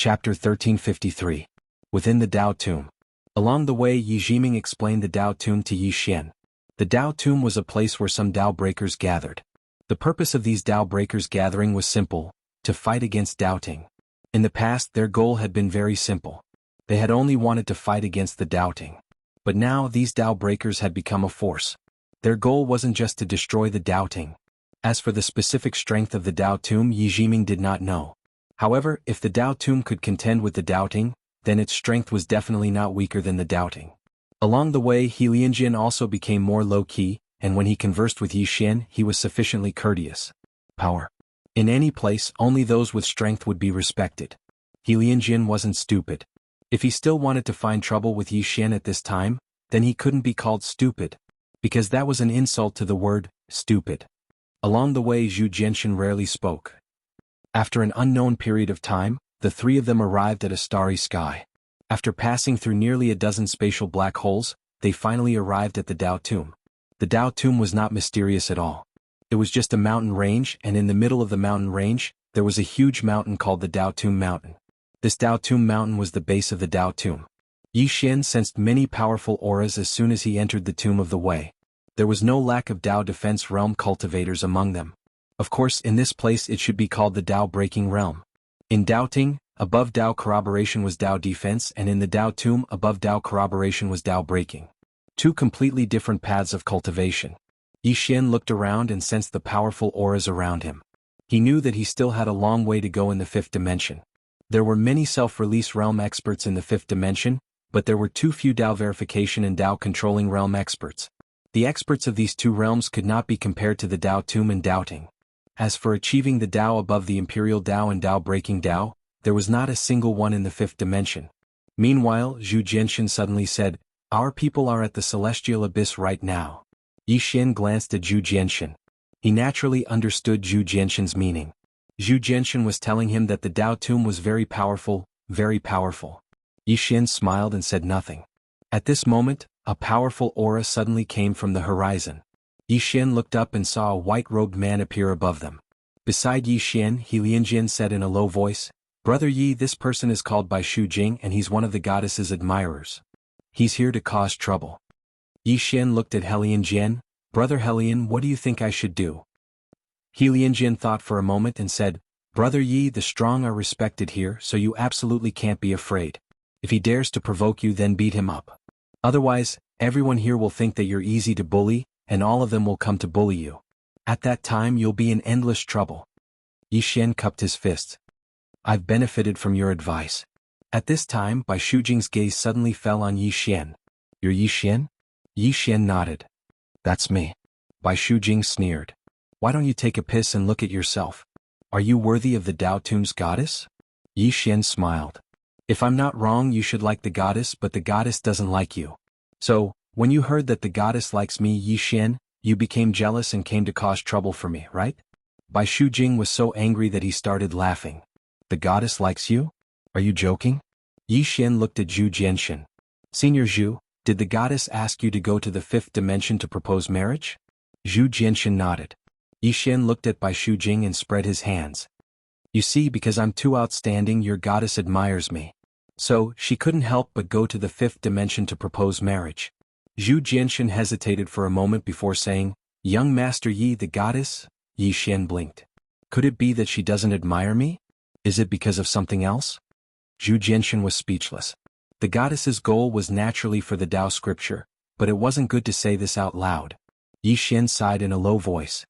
Chapter 1353. Within the Dao Tomb. Along the way, Yi Jiming explained the Dao Tomb to Yi Xian. The Dao Tomb was a place where some Dao breakers gathered. The purpose of these Dao breakers gathering was simple: to fight against doubting. In the past, their goal had been very simple. They had only wanted to fight against the doubting. But now these Dao breakers had become a force. Their goal wasn't just to destroy the doubting. As for the specific strength of the Dao Tomb, Yi Jiming did not know. However, if the Dao Tomb could contend with the doubting, then its strength was definitely not weaker than the doubting. Along the way, He Lianjin also became more low-key, and when he conversed with Yi Xian, he was sufficiently courteous. Power. In any place, only those with strength would be respected. He Lianjin wasn't stupid. If he still wanted to find trouble with Yi Xian at this time, then he couldn't be called stupid, because that was an insult to the word stupid. Along the way, Zhu Jianxin rarely spoke. After an unknown period of time, the three of them arrived at a starry sky. After passing through nearly a dozen spatial black holes, they finally arrived at the Dao Tomb. The Dao Tomb was not mysterious at all. It was just a mountain range, and in the middle of the mountain range, there was a huge mountain called the Dao Tomb Mountain. This Dao Tomb Mountain was the base of the Dao Tomb. Yi Xian sensed many powerful auras as soon as he entered the Tomb of the Way. There was no lack of Dao Defense Realm cultivators among them. Of course, in this place it should be called the Dao Breaking Realm. In doubting, above Dao Corroboration was Dao Defense, and in the Dao Tomb, above Dao Corroboration was Dao Breaking. Two completely different paths of cultivation. Yi Xian looked around and sensed the powerful auras around him. He knew that he still had a long way to go in the fifth dimension. There were many self-release realm experts in the fifth dimension, but there were too few Dao Verification and Dao Controlling Realm experts. The experts of these two realms could not be compared to the Dao Tomb and doubting. As for achieving the Dao above the Imperial Dao and Dao Breaking Dao, there was not a single one in the fifth dimension. Meanwhile, Zhu Jianxin suddenly said, "Our people are at the celestial abyss right now." Yi Xian glanced at Zhu Jianxin. He naturally understood Zhu Jianxin's meaning. Zhu Jianxin was telling him that the Dao Tomb was very powerful, very powerful. Yi Xian smiled and said nothing. At this moment, a powerful aura suddenly came from the horizon. Yi Xian looked up and saw a white-robed man appear above them. Beside Yi Xian, He Lianjin said in a low voice, "Brother Yi, this person is called by Shu Jing and he's one of the goddess's admirers. He's here to cause trouble." Yi Xian looked at He Lianjin. "Brother He Lian, what do you think I should do?" He Lianjin thought for a moment and said, "Brother Yi, the strong are respected here, so you absolutely can't be afraid. If he dares to provoke you, then beat him up. Otherwise, everyone here will think that you're easy to bully, and all of them will come to bully you. At that time you'll be in endless trouble." Yi Xian cupped his fists. "I've benefited from your advice." At this time, Bai Shujing's gaze suddenly fell on Yi Xian. "You're Yi Xian?" Yi Xian nodded. "That's me." Bai Shujing sneered. "Why don't you take a piss and look at yourself? Are you worthy of the Dao Tomb's goddess?" Yi Xian smiled. "If I'm not wrong, you should like the goddess, but the goddess doesn't like you. So, when you heard that the goddess likes me, Yi Xian, you became jealous and came to cause trouble for me, right?" Bai Shujing was so angry that he started laughing. "The goddess likes you? Are you joking?" Yi Xian looked at Zhu Jianxin. "Senior Zhu, did the goddess ask you to go to the fifth dimension to propose marriage?" Zhu Jianxin nodded. Yi Xian looked at Bai Shujing and spread his hands. "You see, because I'm too outstanding, your goddess admires me. So, she couldn't help but go to the fifth dimension to propose marriage." Zhu Jianxin hesitated for a moment before saying, "Young Master Yi, the goddess?" Yi Xian blinked. "Could it be that she doesn't admire me? Is it because of something else?" Zhu Jianxin was speechless. The goddess's goal was naturally for the Dao scripture, but it wasn't good to say this out loud. Yi Xian sighed in a low voice.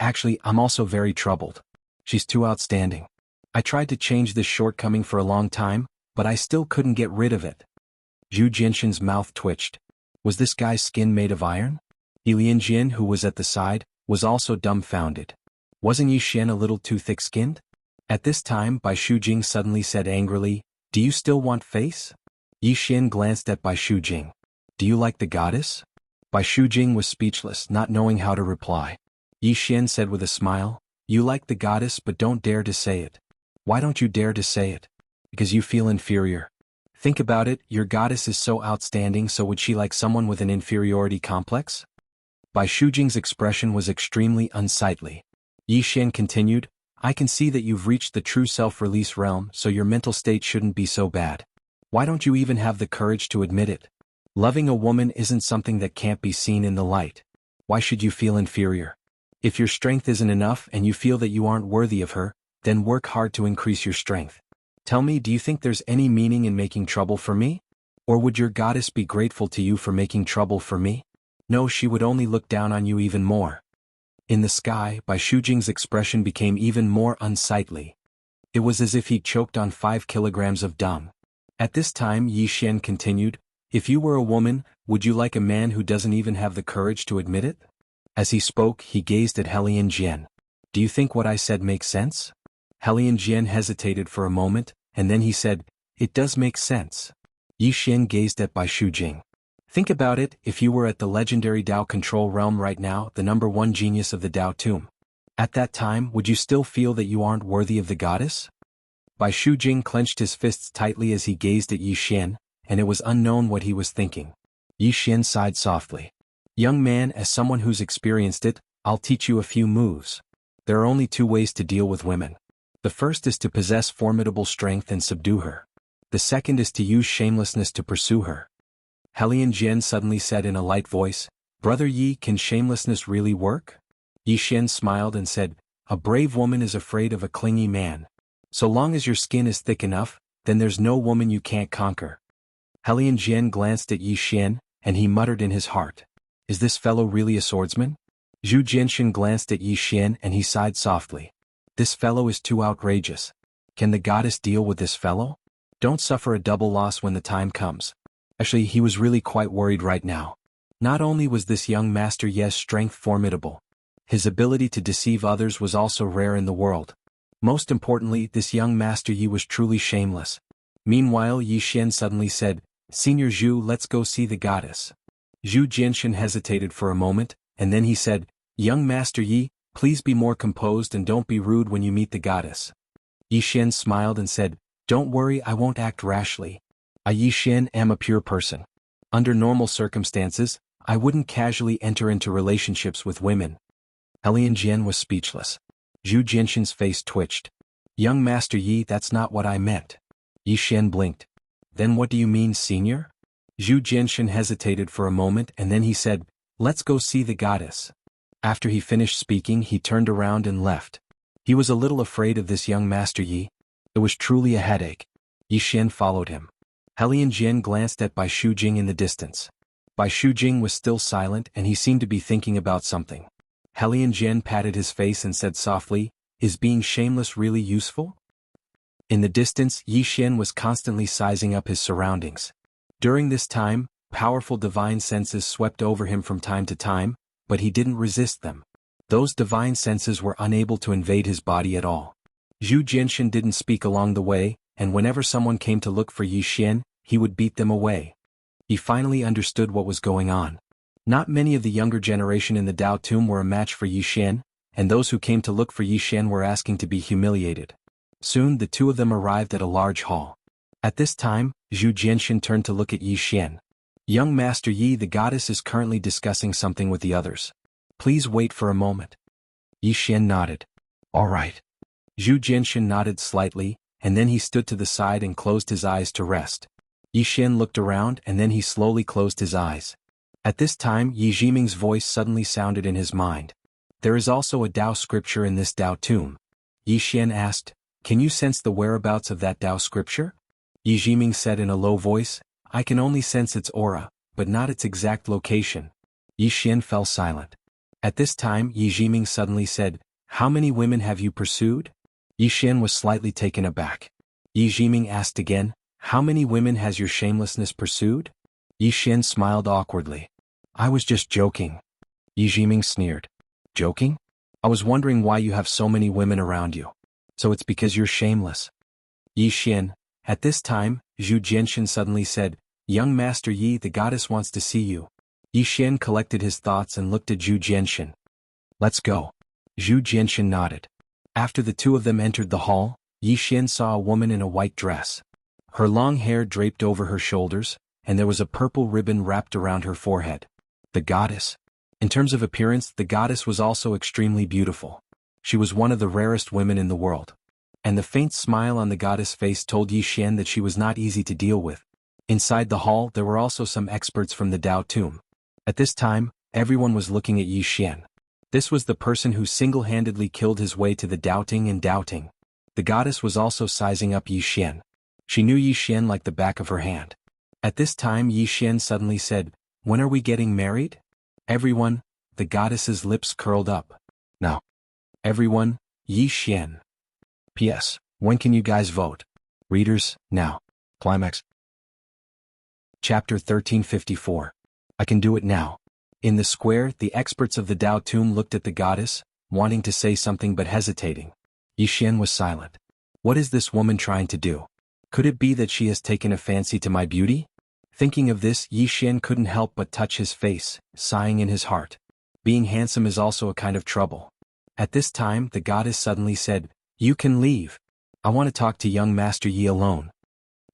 Actually, I'm also very troubled. She's too outstanding. I tried to change this shortcoming for a long time, but I still couldn't get rid of it." Zhu Jianxin's mouth twitched. Was this guy's skin made of iron? He Lianjin, who was at the side, was also dumbfounded. Wasn't Yi Xian a little too thick-skinned? At this time, Bai Shujing suddenly said angrily, "Do you still want face?" Yi Xian glanced at Bai Shujing. "Do you like the goddess?" Bai Shujing was speechless, not knowing how to reply. Yi Xian said with a smile, "You like the goddess but don't dare to say it. Why don't you dare to say it? Because you feel inferior. Think about it, your goddess is so outstanding, so would she like someone with an inferiority complex?" Bai Shujing's expression was extremely unsightly. Yi Xian continued, I can see that you've reached the true self-release realm, so your mental state shouldn't be so bad. Why don't you even have the courage to admit it? Loving a woman isn't something that can't be seen in the light. Why should you feel inferior? If your strength isn't enough and you feel that you aren't worthy of her, then work hard to increase your strength. Tell me, do you think there's any meaning in making trouble for me? Or would your goddess be grateful to you for making trouble for me? No, she would only look down on you even more. In the sky, Bai Shujing's expression became even more unsightly. It was as if he choked on 5 kilograms of dung. At this time Yi Xian continued, if you were a woman, would you like a man who doesn't even have the courage to admit it? As he spoke, he gazed at Helian Jian. Do you think what I said makes sense? Helian Jian hesitated for a moment, and then he said, it does make sense. Yi Xian gazed at Bai Shujing. Think about it, if you were at the legendary Dao control realm right now, the #1 genius of the Dao tomb. At that time, would you still feel that you aren't worthy of the goddess? Bai Shujing clenched his fists tightly as he gazed at Yi Xian, and it was unknown what he was thinking. Yi Xian sighed softly. Young man, as someone who's experienced it, I'll teach you a few moves. There are only 2 ways to deal with women. The first is to possess formidable strength and subdue her. The second is to use shamelessness to pursue her. Helian Jian suddenly said in a light voice, Brother Yi, can shamelessness really work? Yi Xian smiled and said, a brave woman is afraid of a clingy man. So long as your skin is thick enough, then there's no woman you can't conquer. Helian Jian glanced at Yi Xian, and he muttered in his heart, is this fellow really a swordsman? Zhu Jianxin glanced at Yi Xian and he sighed softly. This fellow is too outrageous. Can the goddess deal with this fellow? Don't suffer a double loss when the time comes. Actually, he was really quite worried right now. Not only was this young Master Ye's strength formidable, his ability to deceive others was also rare in the world. Most importantly, this young Master Yi was truly shameless. Meanwhile, Yi Xian suddenly said, Senior Zhu, let's go see the goddess. Zhu Jianxin hesitated for a moment, and then he said, Young Master Yi, please be more composed and don't be rude when you meet the goddess. Yi Xian smiled and said, Don't worry, I won't act rashly. I Yi Xian am a pure person. Under normal circumstances, I wouldn't casually enter into relationships with women. Helian Jian was speechless. Zhu Jianxin's face twitched. Young Master Yi, that's not what I meant. Yi Xian blinked. Then what do you mean, senior? Zhu Jianxin hesitated for a moment and then he said, Let's go see the goddess. After he finished speaking, he turned around and left. He was a little afraid of this young Master Yi. It was truly a headache. Yi Xian followed him. Helian Jian glanced at Bai Shujing in the distance. Bai Shujing was still silent and he seemed to be thinking about something. Helian Jian patted his face and said softly, Is being shameless really useful? In the distance, Yi Xian was constantly sizing up his surroundings. During this time, powerful divine senses swept over him from time to time, but he didn't resist them. Those divine senses were unable to invade his body at all. Zhu Jianxin didn't speak along the way, and whenever someone came to look for Yi Xian, he would beat them away. He finally understood what was going on. Not many of the younger generation in the Dao tomb were a match for Yi Xian, and those who came to look for Yi Xian were asking to be humiliated. Soon the 2 of them arrived at a large hall. At this time, Zhu Jianxin turned to look at Yi Xian. Young Master Yi, the goddess is currently discussing something with the others. Please wait for a moment. Yi Xian nodded. All right. Zhu Jianxin nodded slightly, and then he stood to the side and closed his eyes to rest. Yi Xian looked around and then he slowly closed his eyes. At this time, Yi Jiming's voice suddenly sounded in his mind. There is also a Dao scripture in this Dao tomb. Yi Xian asked, Can you sense the whereabouts of that Dao scripture? Yi Jiming said in a low voice, I can only sense its aura, but not its exact location. Yi Xian fell silent. At this time, Yi Jiming suddenly said, How many women have you pursued? Yi Xian was slightly taken aback. Yi Jiming asked again, How many women has your shamelessness pursued? Yi Xian smiled awkwardly. I was just joking. Yi Jiming sneered. Joking? I was wondering why you have so many women around you. So it's because you're shameless. Yi Xian. At this time, Zhu Jianxin suddenly said, Young Master Yi, the goddess wants to see you. Yi Xian collected his thoughts and looked at Zhu Jianxin. Let's go. Zhu Jianxin nodded. After the 2 of them entered the hall, Yi Xian saw a woman in a white dress. Her long hair draped over her shoulders, and there was a purple ribbon wrapped around her forehead. The goddess. In terms of appearance, the goddess was also extremely beautiful. She was one of the rarest women in the world. And the faint smile on the goddess' face told Yi Xian that she was not easy to deal with. Inside the hall there were also some experts from the Dao Tomb. At this time, everyone was looking at Yi Xian. This was the person who single-handedly killed his way to the doubting and doubting. The goddess was also sizing up Yi Xian. She knew Yi Xian like the back of her hand. At this time Yi Xian suddenly said, "When are we getting married?" Everyone, the goddess's lips curled up. "Now." Everyone, Yi Xian. P.S. When can you guys vote? Readers, now. Climax. Chapter 1354. I can do it now. In the square, the experts of the Dao Tomb looked at the goddess, wanting to say something but hesitating. Yi Xian was silent. What is this woman trying to do? Could it be that she has taken a fancy to my beauty? Thinking of this, Yi Xian couldn't help but touch his face, sighing in his heart. Being handsome is also a kind of trouble. At this time, the goddess suddenly said, "You can leave. I want to talk to young Master Yi alone."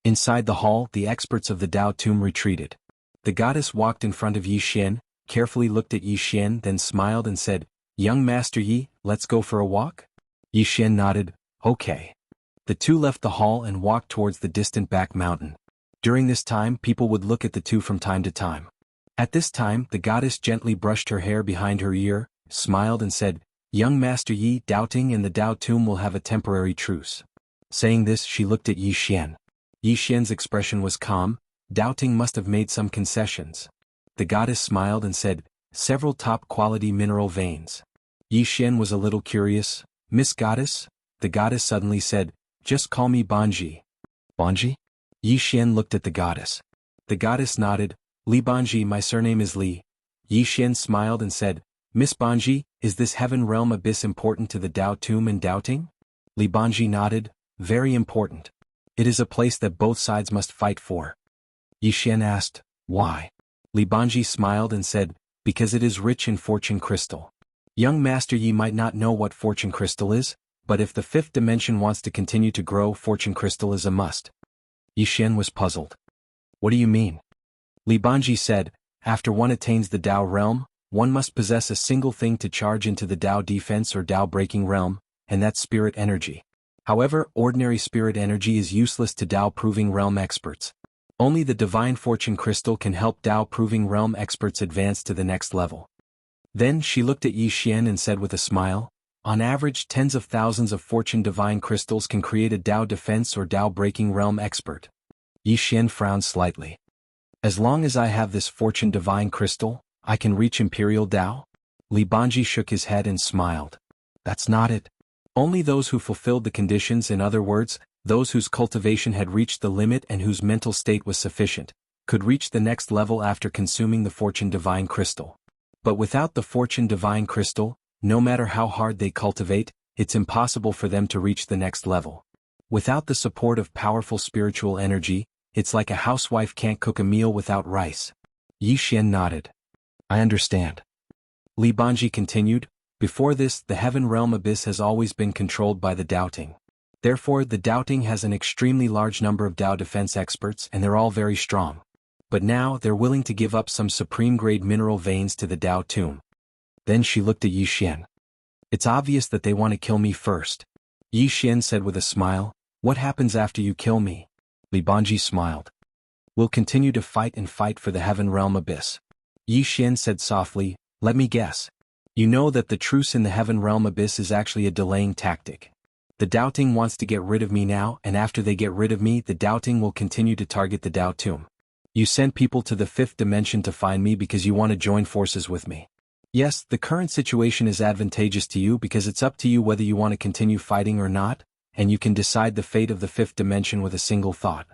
Inside the hall, the experts of the Dao Tomb retreated. The goddess walked in front of Yi Xian, carefully looked at Yi Xian, then smiled and said, "Young Master Yi, let's go for a walk?" Yi Xian nodded, "Okay." The two left the hall and walked towards the distant back mountain. During this time, people would look at the two from time to time. At this time, the goddess gently brushed her hair behind her ear, smiled and said, "Young Master Yi, doubting and the Dao Tomb will have a temporary truce." Saying this, she looked at Yi Xian. Yi Xian's expression was calm. Doubting must have made some concessions. The goddess smiled and said, "Several top-quality mineral veins." Yi Xian was a little curious. "Miss Goddess?" The goddess suddenly said, "Just call me Banji." "Banji?" Yi Xian looked at the goddess. The goddess nodded. "Li Banji, my surname is Li." Yi Xian smiled and said, "Miss Banji, is this heaven realm abyss important to the Dao Tomb and doubting?" Li Banji nodded. "Very important. It is a place that both sides must fight for." Yi Xian asked, "Why?" Li Banji smiled and said, "Because it is rich in fortune crystal. Young Master Yi might not know what fortune crystal is, but if the fifth dimension wants to continue to grow, fortune crystal is a must." Yi Xian was puzzled. "What do you mean?" Li Banji said, "After one attains the Dao realm, one must possess a single thing to charge into the Dao defense or Dao breaking realm, and that's spirit energy. However, ordinary spirit energy is useless to Dao proving realm experts. Only the divine fortune crystal can help Dao proving realm experts advance to the next level." Then she looked at Yi Xian and said with a smile, "On average, tens of thousands of fortune divine crystals can create a Dao defense or Dao breaking realm expert." Yi Xian frowned slightly. "As long as I have this fortune divine crystal, I can reach Imperial Dao?" Li Banji shook his head and smiled. "That's not it. Only those who fulfilled the conditions, in other words, those whose cultivation had reached the limit and whose mental state was sufficient, could reach the next level after consuming the fortune divine crystal. But without the fortune divine crystal, no matter how hard they cultivate, it's impossible for them to reach the next level. Without the support of powerful spiritual energy, it's like a housewife can't cook a meal without rice." Yi Xian nodded. "I understand." Li Banji continued, "Before this, the heaven realm abyss has always been controlled by the doubting. Therefore, the doubting has an extremely large number of Dao defense experts and they're all very strong. But now, they're willing to give up some supreme-grade mineral veins to the Dao Tomb." Then she looked at Yi Xian. "It's obvious that they want to kill me first." Yi Xian said with a smile, "What happens after you kill me?" Li Banji smiled. "We'll continue to fight and fight for the heaven realm abyss." Yi Xian said softly, "Let me guess. You know that the truce in the heaven realm abyss is actually a delaying tactic. The doubting wants to get rid of me now, and after they get rid of me, the doubting will continue to target the Dao Tomb. You sent people to the fifth dimension to find me because you want to join forces with me. Yes, the current situation is advantageous to you because it's up to you whether you want to continue fighting or not, and you can decide the fate of the fifth dimension with a single thought.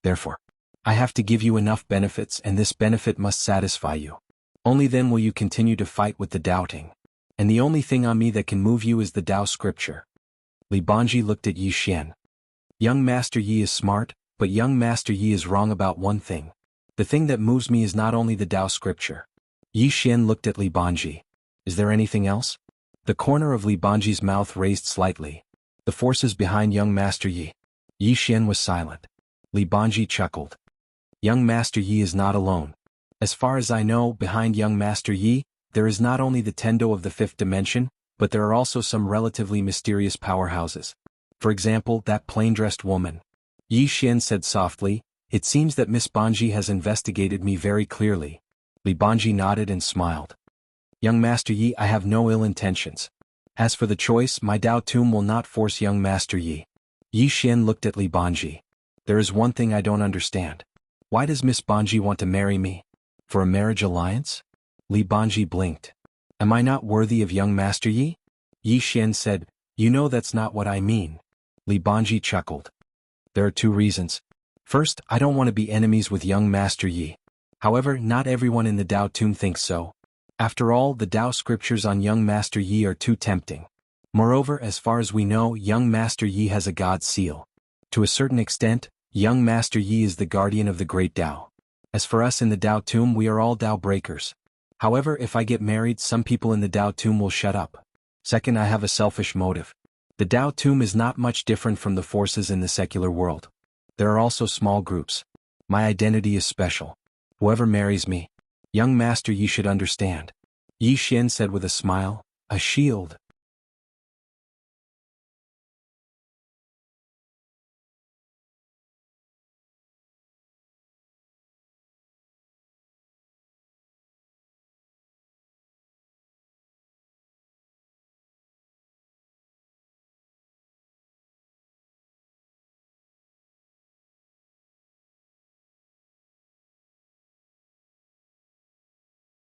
Therefore, I have to give you enough benefits and this benefit must satisfy you. Only then will you continue to fight with the doubting. And the only thing on me that can move you is the Dao scripture." Li Banji looked at Yi Xian. "Young Master Yi is smart, but young Master Yi is wrong about one thing. The thing that moves me is not only the Dao scripture." Yi Xian looked at Li Banji. "Is there anything else?" The corner of Li Banji's mouth raised slightly. "The forces behind young Master Yi." Yi Xian was silent. Li Banji chuckled. "Young Master Yi is not alone. As far as I know, behind young Master Yi, there is not only the Tendo of the fifth dimension, but there are also some relatively mysterious powerhouses. For example, that plain-dressed woman. Yi Xian said softly, "It seems that Miss Banji has investigated me very clearly." Li Banji nodded and smiled. "Young Master Yi, I have no ill intentions. As for the choice, my Dao Tomb will not force young Master Yi." Yi Xian looked at Li Banji. "There is one thing I don't understand. Why does Miss Banji want to marry me? For a marriage alliance?" Li Banji blinked. "Am I not worthy of young Master Yi?" Yi Xian said, "You know that's not what I mean." Li Banji chuckled. "There are two reasons. First, I don't want to be enemies with young Master Yi. However, not everyone in the Dao Tomb thinks so. After all, the Dao scriptures on young Master Yi are too tempting. Moreover, as far as we know, young Master Yi has a God seal. To a certain extent, young Master Yi is the guardian of the great Dao. As for us in the Dao Tomb, we are all Dao breakers. However, if I get married, some people in the Dao Tomb will shut up. Second, I have a selfish motive. The Dao Tomb is not much different from the forces in the secular world. There are also small groups. My identity is special. Whoever marries me, young Master Yi should understand." Yi Xian said with a smile, "A shield."